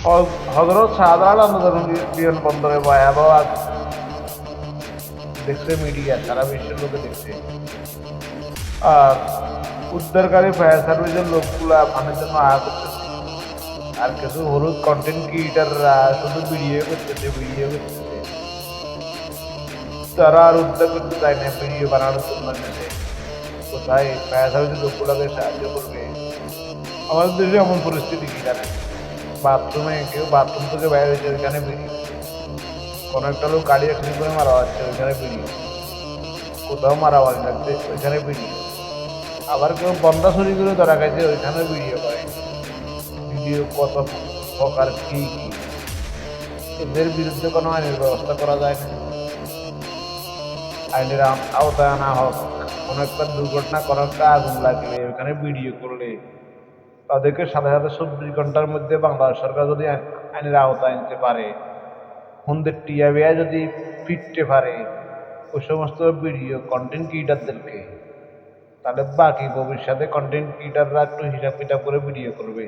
হজরত শাহজালাল আন্তর্জাতিক বিমানবন্দরে ভয়াবহ দেখছে মিডিয়া, সারা বিশ্বের লোকে দেখছে। আর উদ্ধারকারী ফায়ার সার্ভিসের লোকগুলা পানির জন্য করতেছে। আর কিছু হলুদ কন্টেন্ট ক্রিয়েটাররা শুধু ভিডিও করতেছে। তারা আর উদ্ধার করতে চায় না, ভিডিও বানানোর জন্য নেছে। কোথায় ফায়ার সার্ভিসের লোকগুলোকে সাহায্য করবে? আমাদের দেশে এমন পরিস্থিতি কি জানেন, বাথরুমে কেউ বাথরুম থেকে বাইরে হয়েছে, ওইখানে ভিডিও। কোনো একটা লোক গাড়ি অ্যাক্সিডেন্ট করে মারা যাচ্ছে, ওইখানে ভিডিও। কোথাও মারামারি লাগছে, ওইখানে ভিডিও। আবার কেউ বন্ধা চুরি করে ধরা খাইছে, ওইখানে ভিডিও করে। ভিডিও কত প্রকার কি কি, এদের বিরুদ্ধে কোনো আইনের ব্যবস্থা করা যায় না। আইনের আওতায় আনা হোক। কোনো একটা দুর্ঘটনা, কোনো একটা আগুন লাগলে ওখানে ভিডিও করলে তাদেরকে সাথে সাথে 24 ঘন্টার মধ্যে বাংলাদেশ সরকার যদি আইনের আওতায় আনতে পারে, হুন্দের টিয়া বেয়া যদি ফিরতে পারে ওই সমস্ত ভিডিও কন্টেন্ট ক্রিয়েটারদেরকে, তাহলে বাকি ভবিষ্যতে কন্টেন্ট ক্রিয়েটাররা একটু হিসাব কিতাব করে ভিডিও করবে।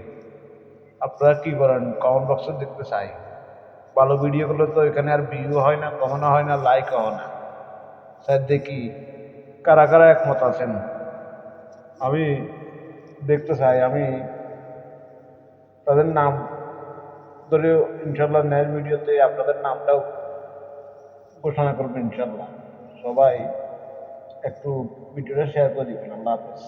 আপনারা কি করেন কমেন্ট বক্সে দেখতে চাই। ভালো ভিডিও করলে তো এখানে আর ভিউ হয় না, কমানো হয় না, লাইকও হয় না। স্যার দেখি কারা কারা একমত আছেন, আমি দেখতে চাই। আমি তাদের নাম ধরে ইনশাল্লাহ নেক্সট ভিডিওতে আপনাদের নামটাও ঘোষণা করবো ইনশাল্লাহ। সবাই একটু ভিডিওটা শেয়ার করে দিবেন। আল্লাহ হাফেজ।